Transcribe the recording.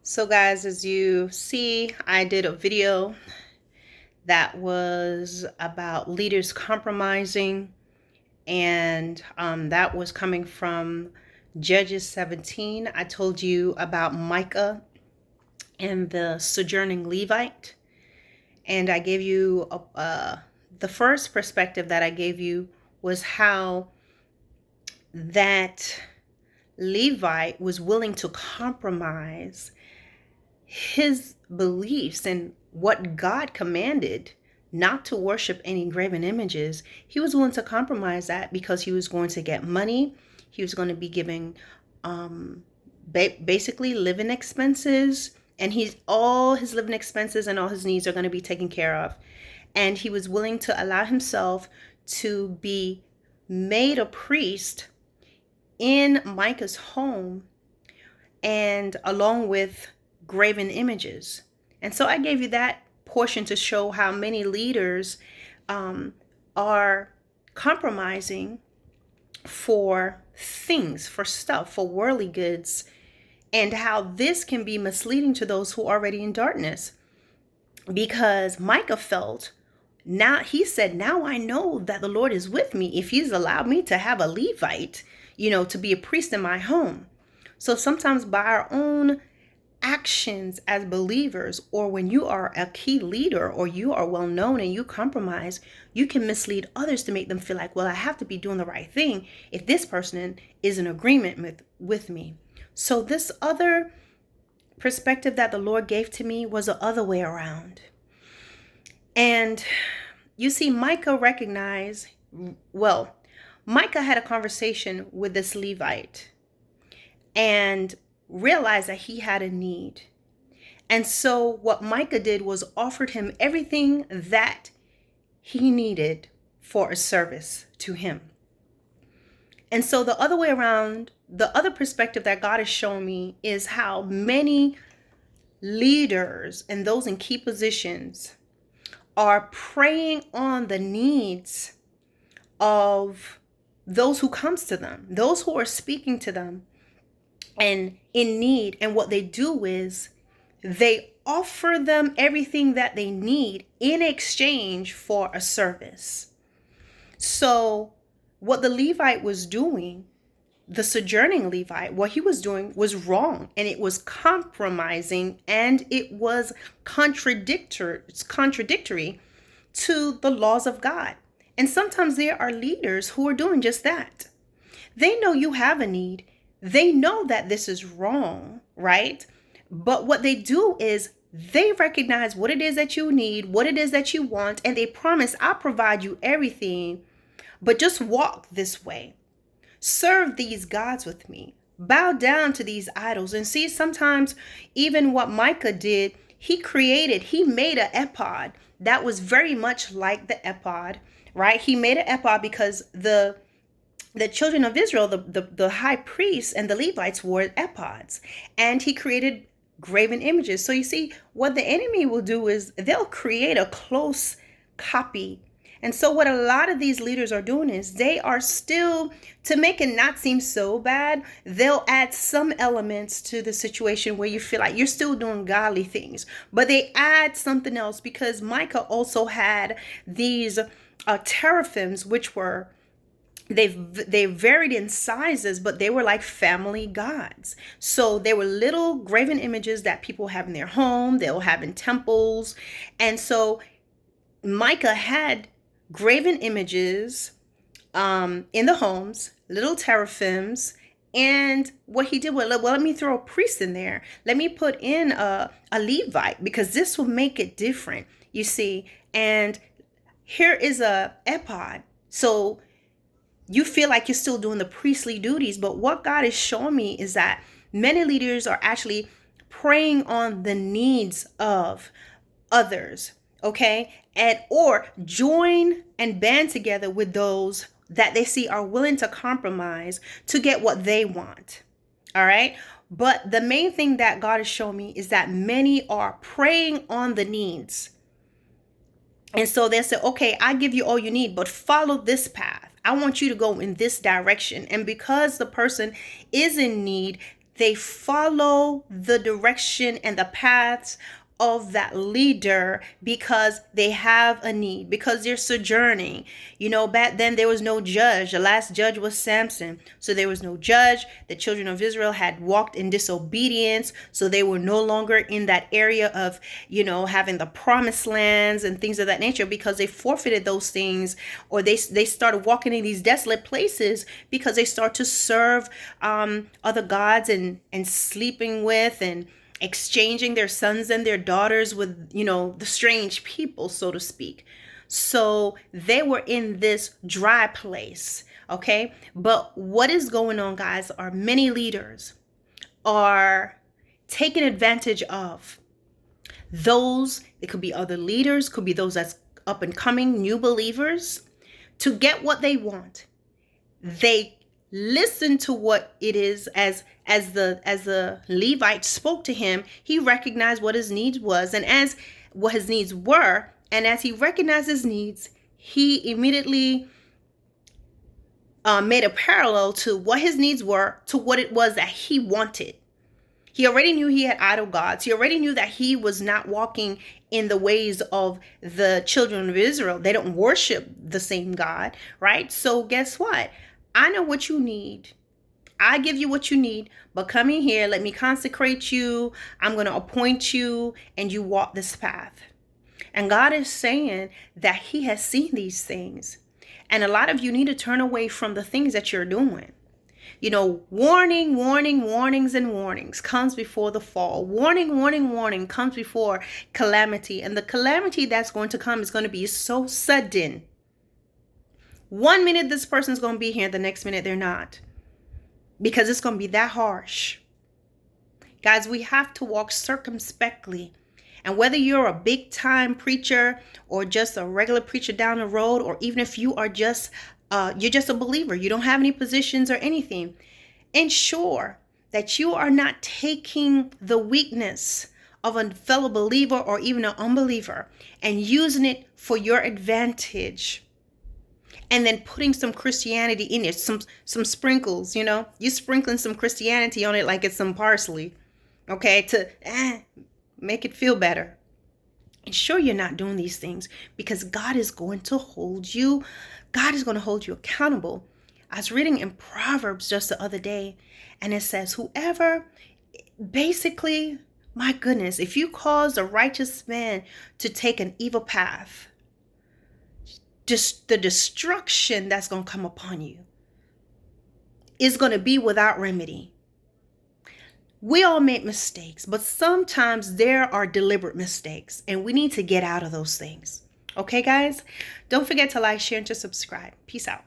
So guys, as you see, I did a video that was about leaders compromising, and that was coming from Judges 17. I told you about Micah and the sojourning Levite, and I gave you the first perspective that I gave you was how that Levite was willing to compromise his beliefs and what God commanded, not to worship any graven images. He was willing to compromise that because he was going to get money. He was going to be giving basically living expenses, and all his living expenses and all his needs are going to be taken care of. And he was willing to allow himself to be made a priest in Micah's home, and along with graven images. And so I gave you that portion to show how many leaders are compromising for things, for stuff, for worldly goods, and how this can be misleading to those who are already in darkness. Because Micah felt, he said, now I know that the Lord is with me if he's allowed me to have a Levite, to be a priest in my home. So sometimes by our own actions as believers, or when you are a key leader or you are well known and you compromise, you can mislead others to make them feel like, well, I have to be doing the right thing if this person is in agreement with me. So this other perspective that the Lord gave to me was the other way around. And you see, Micah had a conversation with this Levite and realized that he had a need. And so what Micah did was offered him everything that he needed for a service to him. And so the other way around, the other perspective that God has shown me is how many leaders and those in key positions are preying on the needs of those who comes to them, those who are speaking to them and in need. And what they do is they offer them everything that they need in exchange for a service. So what the Levite was doing, the sojourning Levite, what he was doing was wrong, and it was compromising, and it was contradictory to the laws of God. And sometimes there are leaders who are doing just that. They know you have a need. They know that this is wrong, right? But what they do is they recognize what it is that you need, what it is that you want, and they promise, I'll provide you everything, but just walk this way. Serve these gods with me. Bow down to these idols. And see, sometimes even what Micah did, he made an ephod that was very much like the ephod, right? He made an ephod because the children of Israel, the high priests and the Levites wore ephods, and he created graven images. So you see, what the enemy will do is they'll create a close copy. And so what a lot of these leaders are doing is they are still, to make it not seem so bad, they'll add some elements to the situation where you feel like you're still doing godly things, but they add something else, because Micah also had these teraphims, which were, they varied in sizes, but they were like family gods. So they were little graven images that people have in their home, they'll have in temples. And so Micah had graven images in the homes, little teraphims. And what he did was, well, let me throw a priest in there. Let me put in a Levite, because this will make it different, you see. And here is a ephod. So you feel like you're still doing the priestly duties. But what God is showing me is that many leaders are actually preying on the needs of others, okay? Or join and band together with those that they see are willing to compromise to get what they want. All right. But the main thing that God has shown me is that many are preying on the needs. And so they say, okay, I give you all you need, but follow this path. I want you to go in this direction. And because the person is in need, They follow the direction and the paths of that leader because they have a need, because they're sojourning. Back then there was no judge. The last judge was Samson. So there was no judge. The children of Israel had walked in disobedience. So they were no longer in that area of, having the promised lands and things of that nature, because they forfeited those things, or they started walking in these desolate places because they start to serve other gods and sleeping with and exchanging their sons and their daughters with, the strange people, so to speak. So they were in this dry place. Okay. But what is going on, guys, are many leaders are taken advantage of those. It could be other leaders, could be those that's up and coming new believers, to get what they want. They listen to what it is. As the Levite spoke to him, he recognized what his needs was, and as what his needs were, and as he recognized his needs, he immediately made a parallel to what his needs were to what it was that he wanted. He already knew he had idol gods. He already knew that he was not walking in the ways of the children of Israel. They don't worship the same God, right? So guess what? I know what you need. I give you what you need, but come in here, let me consecrate you. I'm going to appoint you, and you walk this path. And God is saying that he has seen these things. And a lot of you need to turn away from the things that you're doing. Warnings and warnings comes before the fall. Warning comes before calamity. And the calamity that's going to come is going to be so sudden. 1 minute this person's going to be here, the next minute they're not. Because it's going to be that harsh. Guys, we have to walk circumspectly. And whether you're a big time preacher or just a regular preacher down the road, or even if you are just you're just a believer, you don't have any positions or anything, ensure that you are not taking the weakness of a fellow believer or even an unbeliever and using it for your advantage. And then putting some Christianity in it, some sprinkles, you sprinkling some Christianity on it like it's some parsley, okay, to make it feel better. Ensure you're not doing these things, because God is going to hold you. God is going to hold you accountable. I was reading in Proverbs just the other day, and it says, whoever, basically, my goodness, if you cause a righteous man to take an evil path, just the destruction that's going to come upon you is going to be without remedy. We all make mistakes, but sometimes there are deliberate mistakes, and we need to get out of those things. Okay, guys? Don't forget to like, share, and to subscribe. Peace out.